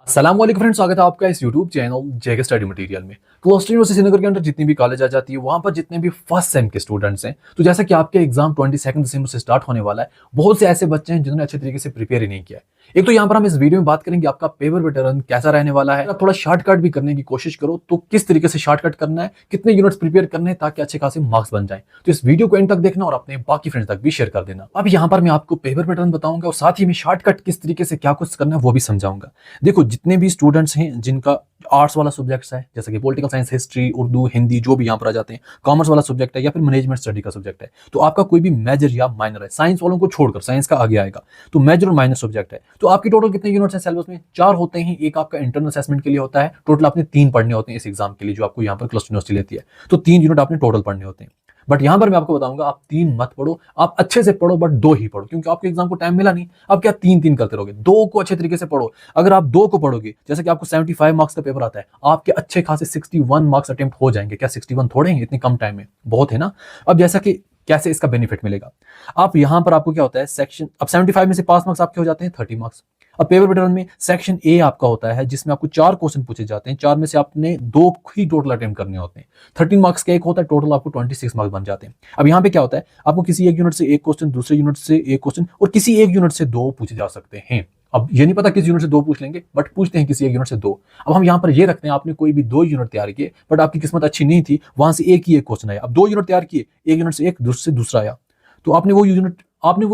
अस्सलाम वालेकुम फ्रेंड्स, स्वागत है आपका इस यूट्यूब चैनल जेके स्टडी मटेरियल में। क्लस्टर यूनिवर्सिटी श्रीनगर के अंदर जितनी भी कॉलेज आ जाती है वहां पर जितने भी फर्स्ट सेम के स्टूडेंट्स हैं, तो जैसा कि आपके एग्जाम 22 दिसंबर से स्टार्ट होने वाला है, बहुत से ऐसे बच्चे हैं जिन्होंने अच्छे तरीके से प्रिपेयर ही नहीं किया है। एक तो यहाँ पर हम इस वीडियो में बात करेंगे आपका पेपर पैटर्न कैसा रहने वाला है। थोड़ा शॉर्टकट भी करने की कोशिश करो तो किस तरीके से शॉर्टकट करना है, कितने यूनिट्स प्रिपेयर करने हैं ताकि अच्छे खासे मार्क्स बन जाए। तो इस वीडियो को एंड तक देखना और अपने बाकी फ्रेंड्स तक भी शेयर कर देना। अब यहाँ पर मैं आपको पेपर पैटर्न बताऊंगा और साथ ही में शॉर्टकट किस तरीके से क्या कुछ करना है वो भी समझाऊंगा। देखो, जितने भी स्टूडेंट्स हैं जिनका आर्ट्स वाला सब्जेक्ट्स है, जैसे कि political science, history, Urdu, Hindi जो भी यहाँ पर आ जाते हैं, कॉमर्स वाला सब्जेक्ट है या फिर मैनेजमेंट स्टडी का सब्जेक्ट है, तो आपका कोई भी मेजर या माइनर है, साइंस वालों को छोड़कर, साइंस का आगे आएगा, तो मेजर और माइनर सब्जेक्ट है, तो आपकी टोटल कितने यूनिट्स हैं सिलेबस में? 4 होते हैं। एक आपका इंटरनल असेसमेंट के लिए होता है, टोटल आपने 3 पढ़ने होते हैं इस एग्जाम के लिए जो आपको यहाँ पर क्लस्टर यूनिवर्सिटी लेती है, तो 3 यूनिट आपने टोटल पढ़ने होते हैं। बट यहां पर मैं आपको बताऊंगा आप 3 मत पढ़ो, आप अच्छे से पढ़ो बट 2 ही पढ़ो, क्योंकि आपके एग्जाम को टाइम मिला नहीं। आप क्या 3 करते रहोगे? 2 को अच्छे तरीके से पढ़ो। अगर आप 2 को पढ़ोगे, जैसे कि आपको 75 मार्क्स का पेपर आता है, आपके अच्छे खासे 61 मार्क्स अटेम्प्ट हो जाएंगे। क्या 61 थोड़े हैं? इतने कम टाइम में बहुत है ना। अब जैसा कि कैसे इसका बेनिफिट मिलेगा, आप यहां पर आपको क्या होता है, सेक्शन, अब 75 में से पास मार्क्स आपके हो जाते हैं 30 मार्क्स। अब पेपर पैटर्न में सेक्शन ए आपका होता है जिसमें आपको 4 क्वेश्चन पूछे जाते हैं, 4 में से आपने 2 ही टोटल अटेम्प्ट करने होते हैं। 13 मार्क्स का एक होता है, टोटल आपको 26 मार्क्स बन जाते हैं। अब यहाँ पे क्या होता है, आपको किसी एक यूनिट से एक क्वेश्चन, दूसरे यूनिट से एक क्वेश्चन और किसी एक यूनिट से 2 पूछे जा सकते हैं। अब ये नहीं पता किस यूनिट से 2 पूछ लेंगे, बट पूछते हैं किसी एक यूनिट से 2। अब हम यहाँ पर ये रखते हैं, आपने कोई भी 2 यूनिट तैयार किए बट आपकी किस्मत अच्छी नहीं थी, वहां से एक ही एक क्वेश्चन आया। अब 2 यूनिट तैयार किए, एक यूनिट से एक, दूसरे से दूसरा आया, तो आपने वो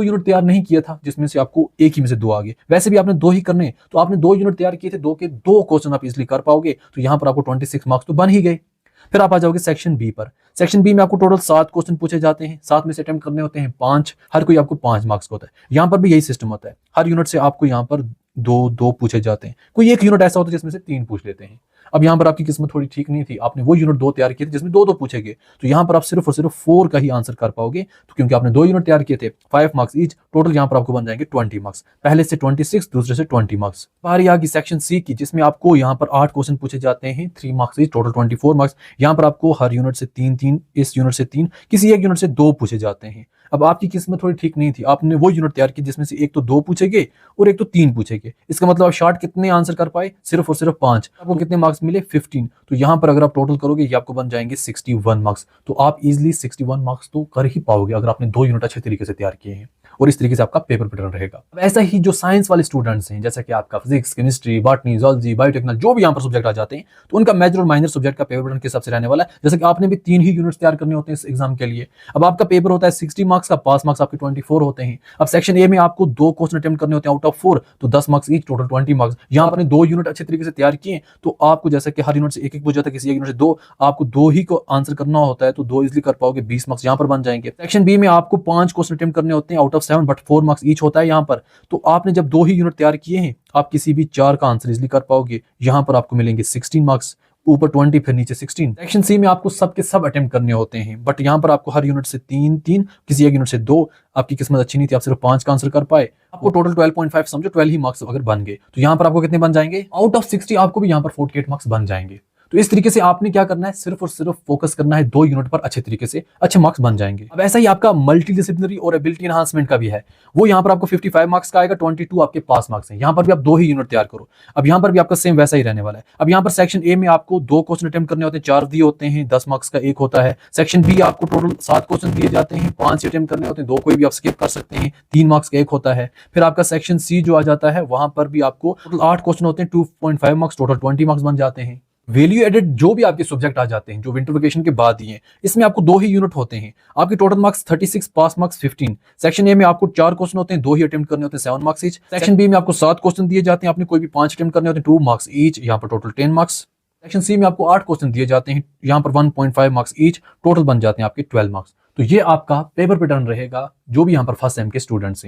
यूनिट तैयार नहीं किया था जिसमें से आपको एक ही में से 2 आ गए। वैसे भी आपने 2 ही करने, तो आपने 2 यूनिट तैयार किए थे, 2 के 2 क्वेश्चन आप इजीली कर पाओगे, तो यहां पर आपको 26 मार्क्स तो बन ही गए। फिर आप आ जाओगे सेक्शन बी पर। सेक्शन बी में आपको टोटल 7 क्वेश्चन पूछे जाते हैं, 7 में से अटेम्प्ट करने होते हैं 5, हर कोई आपको 5 मार्क्स का होता है। यहां पर भी यही सिस्टम होता है, हर यूनिट से आपको यहां पर 2 पूछे जाते हैं। कोई एक यूनिट ऐसा होता है जिसमें से 3 पूछ लेते हैं। अब यहां पर आपकी किस्मत थोड़ी ठीक नहीं थी, आपने वो यूनिट 2 तैयार किए थे जिसमें 2 पूछे गए, तो यहां पर आप सिर्फ और सिर्फ 4 का ही आंसर कर पाओगे, तो क्योंकि आपने 2 यूनिट तैयार किए थे, 5 मार्क्स ईच, टोटल यहां पर आपको बन जाएंगे 20 मार्क्स। पहले से 26, दूसरे से 20 मार्क्स। बारी आ गई सेक्शन सी की, जिसमें आपको यहां पर 8 क्वेश्चन पूछे जाते हैं, 3 मार्क्स ईच, टोटल 24 मार्क्स। यहां पर आपको हर यूनिट से 3, इस यूनिट से 3, किसी एक यूनिट से 2 पूछे जाते हैं। अब आपकी किस्मत थोड़ी ठीक नहीं थी, आपने वो यूनिट तैयार की जिसमें से एक तो 2 पूछेगे और एक तो 3 पूछेगे। इसका मतलब आप शॉर्ट कितने आंसर कर पाए? सिर्फ और सिर्फ 5। आपको कितने मार्क्स मिले? 15। तो यहां पर अगर आप टोटल करोगे ये आपको बन जाएंगे 61 मार्क्स। तो आप इजिली 61 मार्क्स तो कर ही पाओगे अगर आपने 2 यूनिट अच्छे तरीके से तैयार किए हैं, और इस तरीके से आपका पेपर पैटर्न रहेगा। अब ऐसा ही जो साइंस वाले स्टूडेंट्स हैं, जैसे कि आपका physics, chemistry, botany, zoology, biotechnology, जो भी यहाँ पर सब्जेक्ट आ जाते हैं, तो उनका मेजर और माइनर सब्जेक्ट का पेपर पैटर्न किस हिसाब से रहने वाला है। जैसे कि आपने भी 3 ही यूनिट्स तैयार करने होते हैं इस एग्जाम के लिए। अब आपका पेपर होता है 60 मार्क्स का, पास मार्क्स आपके 24 होते हैं। अब सेक्शन ए में आपको 2 क्वेश्चन अटेम्प्ट करने होते हैं आउट ऑफ 4, तो 10 मार्क्स ईच, टोटल 20 मार्क्स। यहाँ पर 2 यूनिट अच्छे तरीके से तैयार किए, तो आपको जैसे कि हर यूनिट से एक पूछ जाता है, किसी एक यूनिट से 2, आपको 2 ही को आंसर करना होता है, तो 2 इजिली कर पाओगे, 20 मार्क्स यहाँ पर बन जाएंगे। सेक्शन बी में आपको 5 क्वेश्चन अटेम्प्ट करने होते हैं out of 7, but 4 marks each होता है यहाँ पर। तो आपने जब 2 ही यूनिट तैयार किए हैं, आप किसी भी 4 का आंसर इजिली कर पाओगे। यहाँ पर आपको मिलेंगे 16 मार्क्स, ऊपर 20 फिर नीचे 16। सेक्शन सी में आपको सब के सब अटेम्प्ट करने होते हैं, बट यहाँ पर आपको हर यूनिट से 3, किसी एक यूनिट से 2। आपकी किस्मत अच्छी नहीं थी, आप सिर्फ 5 का आंसर कर पाए, आपको टोटल 12.5 समझो 12 ही मार्क्स अगर बन गए, तो यहाँ पर आपको कितने बन जाएंगे? आउट ऑफ 60 आपको भी यहाँ पर 48 मार्क्स बन जाएंगे। तो इस तरीके से आपने क्या करना है, सिर्फ और सिर्फ फोकस करना है 2 यूनिट पर, अच्छे तरीके से अच्छे मार्क्स बन जाएंगे। अब ऐसा ही आपका मल्टी डिसिप्लिनरी और एबिलिटी एनहांसमेंट का भी है, वो यहाँ पर आपको 55 मार्क्स का आएगा, 22 आपके पास मार्क्स हैं। यहाँ पर भी आप 2 ही यूनिट तैयार करो। अब यहाँ पर भी आपका सेम वैसा ही रहने वाला है। अब यहाँ पर सेक्शन ए में आपको 2 क्वेश्चन अटेम्प्ट करने होते हैं, 4 दिए होते हैं, 10 मार्क्स का एक होता है। सेक्शन बी आपको टोटल 7 क्वेश्चन दिए जाते हैं, 5 अटेम्प्ट करने होते हैं, 2 कोई भी आप स्किप कर सकते हैं, 3 मार्क्स का एक होता है। फिर आपका सेक्शन सी जो आ जाता है, वहां पर भी आपको टोटल 8 क्वेश्चन होते हैं, 2.5 मार्क्स, टोटल 20 मार्क्स बन जाते हैं। वैल्यू एडेड जो भी आपके सब्जेक्ट आ जाते हैं, जो विंटर वेकेशन के बाद ही हैं, इसमें आपको 2 ही यूनिट होते हैं। आपके total marks 36, pass marks 15। Section A में आपको 4 क्वेश्चन होते हैं, 2 ही अटेम्प्ट करने होते हैं, 7 मार्क्स ईच। सेक्शन बी में आपको 7 क्वेश्चन दिए जाते हैं, आपने कोई भी 5 अटेम्प्ट करने होते हैं, 2 मार्क्स ईच, यहाँ पर टोटल 10 मार्क्स। सेक्शन सी में आपको 8 क्वेश्चन दिए जाते हैं, यहाँ पर 1.5 मार्क्स ईच, टोटल बन जाते हैं आपके 12 मार्क्स। तो ये आपका पेपर पैटर्न रहेगा जो भी यहाँ पर फर्स्ट सेम के स्टूडेंट्स हैं।